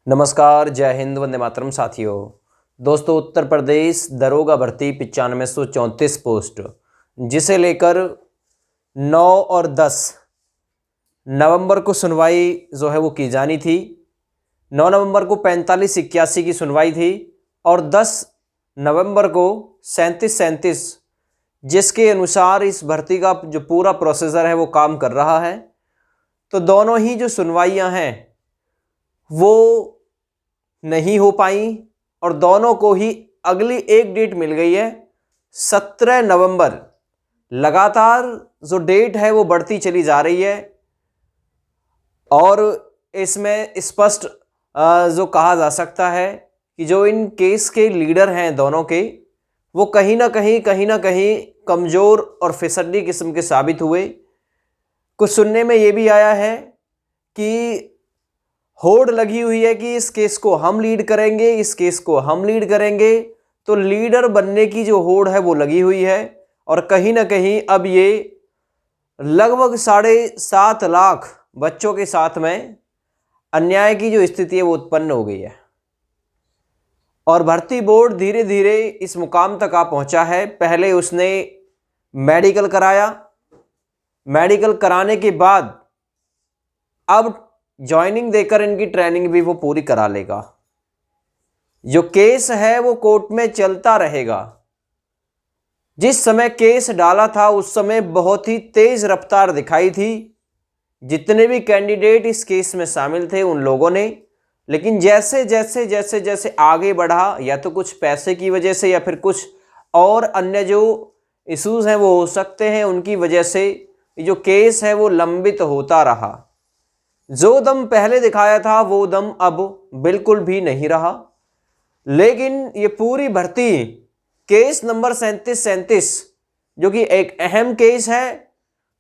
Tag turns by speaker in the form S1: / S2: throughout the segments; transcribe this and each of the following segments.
S1: नमस्कार, जय हिंद, वंदे मातरम साथियों। दोस्तों, उत्तर प्रदेश दरोगा भर्ती 9534 पोस्ट, जिसे लेकर 9 और 10 नवंबर को सुनवाई जो है वो की जानी थी। 9 नवंबर को 4581 की सुनवाई थी और 10 नवंबर को 3737, जिसके अनुसार इस भर्ती का जो पूरा प्रोसीजर है वो काम कर रहा है। तो दोनों ही जो सुनवाइयां हैं वो नहीं हो पाई और दोनों को ही अगली एक डेट मिल गई है 17 नवंबर। लगातार जो डेट है वो बढ़ती चली जा रही है और इसमें स्पष्ट जो कहा जा सकता है कि जो इन केस के लीडर हैं दोनों के, वो कहीं ना कहीं कमज़ोर और फिसड्डी किस्म के साबित हुए। कुछ सुनने में ये भी आया है कि होड़ लगी हुई है कि इस केस को हम लीड करेंगे, इस केस को हम लीड करेंगे। तो लीडर बनने की जो होड़ है वो लगी हुई है और कहीं ना कहीं अब ये लगभग 7.5 लाख बच्चों के साथ में अन्याय की जो स्थिति है वो उत्पन्न हो गई है और भर्ती बोर्ड धीरे धीरे इस मुकाम तक आ पहुंचा है। पहले उसने मेडिकल कराया, मेडिकल कराने के बाद अब ज्वाइनिंग देकर इनकी ट्रेनिंग भी वो पूरी करा लेगा। जो केस है वो कोर्ट में चलता रहेगा। जिस समय केस डाला था उस समय बहुत ही तेज रफ्तार दिखाई थी जितने भी कैंडिडेट इस केस में शामिल थे उन लोगों ने, लेकिन जैसे जैसे जैसे जैसे आगे बढ़ा, या तो कुछ पैसे की वजह से या फिर कुछ और अन्य जो इश्यूज हैं वो हो सकते हैं, उनकी वजह से जो केस है वो लंबित होता रहा। जो दम पहले दिखाया था वो दम अब बिल्कुल भी नहीं रहा। लेकिन ये पूरी भर्ती केस नंबर 3737, जो कि एक अहम केस है,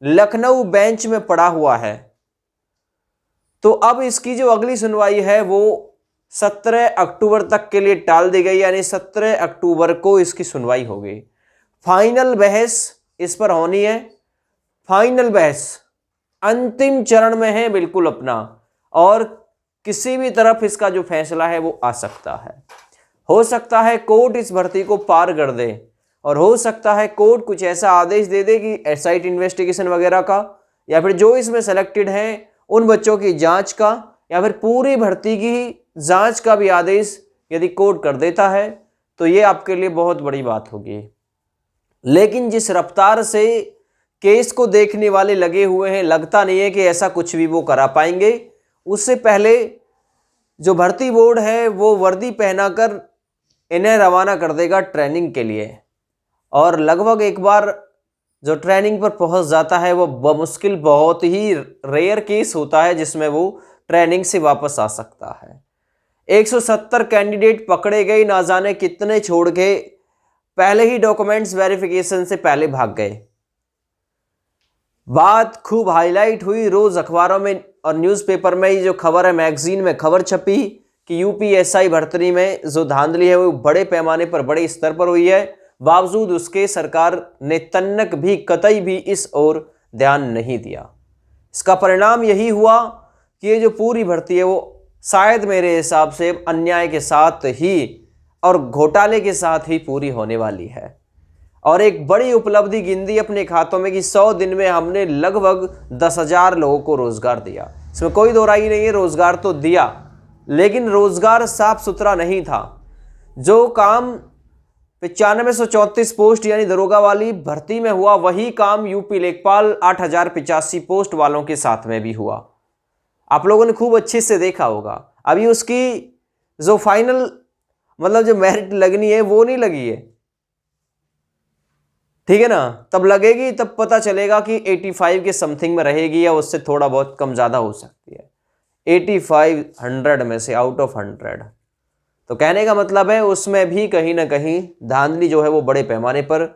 S1: लखनऊ बेंच में पड़ा हुआ है। तो अब इसकी जो अगली सुनवाई है वो 17 अक्टूबर तक के लिए टाल दी गई, यानी 17 अक्टूबर को इसकी सुनवाई होगी। फाइनल बहस इस पर होनी है। फाइनल बहस अंतिम चरण में है बिल्कुल अपना, और किसी भी तरफ इसका जो फैसला है वो आ सकता है। हो सकता है कोर्ट इस भर्ती को पार कर दे और हो सकता है कोर्ट कुछ ऐसा आदेश दे दे कि एसआईटी इन्वेस्टिगेशन वगैरह का, या फिर जो इसमें सेलेक्टेड हैं उन बच्चों की जांच का, या फिर पूरी भर्ती की जांच का भी आदेश यदि कोर्ट कर देता है तो ये आपके लिए बहुत बड़ी बात होगी। लेकिन जिस रफ्तार से केस को देखने वाले लगे हुए हैं, लगता नहीं है कि ऐसा कुछ भी वो करा पाएंगे। उससे पहले जो भर्ती बोर्ड है वो वर्दी पहनाकर इन्हें रवाना कर देगा ट्रेनिंग के लिए, और लगभग एक बार जो ट्रेनिंग पर पहुंच जाता है वो बमुश्किल बहुत ही रेयर केस होता है जिसमें वो ट्रेनिंग से वापस आ सकता है। 170 कैंडिडेट पकड़े गए, ना जाने कितने छोड़ के पहले ही डॉक्यूमेंट्स वेरिफिकेशन से पहले भाग गए। बात खूब हाईलाइट हुई, रोज अखबारों में और न्यूज़पेपर में ही जो खबर है, मैगजीन में खबर छपी कि यूपीएसआई भर्ती में जो धांधली है वो बड़े पैमाने पर, बड़े स्तर पर हुई है। बावजूद उसके सरकार ने तन्नक भी, कतई भी इस ओर ध्यान नहीं दिया। इसका परिणाम यही हुआ कि ये जो पूरी भर्ती है वो शायद मेरे हिसाब से अन्याय के साथ ही और घोटाले के साथ ही पूरी होने वाली है। और एक बड़ी उपलब्धि गिनती अपने खातों में कि 100 दिन में हमने लगभग 10,000 लोगों को रोजगार दिया। इसमें कोई दो राय नहीं है, रोजगार तो दिया, लेकिन रोजगार साफ सुथरा नहीं था। जो काम 9534 पोस्ट यानी दरोगा वाली भर्ती में हुआ, वही काम यूपी लेखपाल 8085 पोस्ट वालों के साथ में भी हुआ। आप लोगों ने खूब अच्छे से देखा होगा। अभी उसकी जो फाइनल मतलब जो मेरिट लगनी है वो नहीं लगी है, ठीक है ना। तब लगेगी, तब पता चलेगा कि 85 के समथिंग में रहेगी या उससे थोड़ा बहुत कम ज़्यादा हो सकती है। 85 100 में से आउट ऑफ 100, तो कहने का मतलब है उसमें भी कहीं ना कहीं धांधली जो है वो बड़े पैमाने पर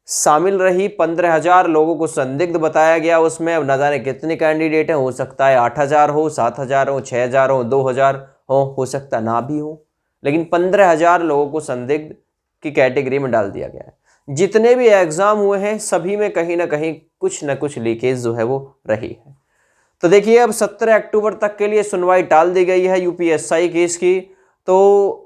S1: शामिल रही। 15,000 लोगों को संदिग्ध बताया गया उसमें। अब न जाने कितने कैंडिडेट हैं, हो सकता है 8,000 हो, 7,000 हो, 6,000 हो, 2,000 हो सकता ना भी हो, लेकिन 15,000 लोगों को संदिग्ध की कैटेगरी में डाल दिया गया है। जितने भी एग्जाम हुए हैं सभी में कहीं ना कहीं कुछ ना कुछ लीकेज जो है वो रही है। तो देखिए अब 17 अक्टूबर तक के लिए सुनवाई टाल दी गई है यूपीएसआई केस की। तो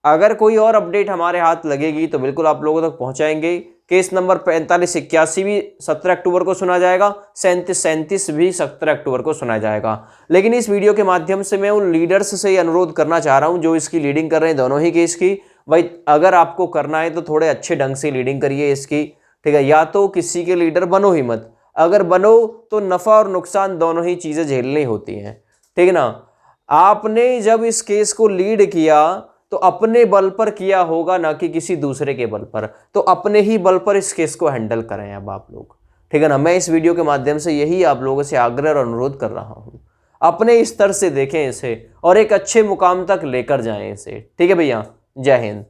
S1: अगर कोई और अपडेट हमारे हाथ लगेगी तो बिल्कुल आप लोगों तक पहुंचाएंगे। केस नंबर 4581 भी 17 अक्टूबर को सुना जाएगा, 3737 भी 17 अक्टूबर को सुना जाएगा। लेकिन इस वीडियो के माध्यम से मैं उन लीडर्स से ही अनुरोध करना चाह रहा हूं जो इसकी लीडिंग कर रहे हैं दोनों ही केस की। भाई अगर आपको करना है तो थोड़े अच्छे ढंग से लीडिंग करिए इसकी, ठीक है। या तो किसी के लीडर बनो ही मत, अगर बनो तो नफा और नुकसान दोनों ही चीजें झेलनी होती हैं, ठीक है ना। आपने जब इस केस को लीड किया तो अपने बल पर किया होगा, ना कि किसी दूसरे के बल पर। तो अपने ही बल पर इस केस को हैंडल करें अब आप लोग, ठीक है ना। मैं इस वीडियो के माध्यम से यही आप लोगों से आग्रह और अनुरोध कर रहा हूं, अपने स्तर से देखें इसे और एक अच्छे मुकाम तक लेकर जाएं इसे, ठीक है भैया। जय हिंद।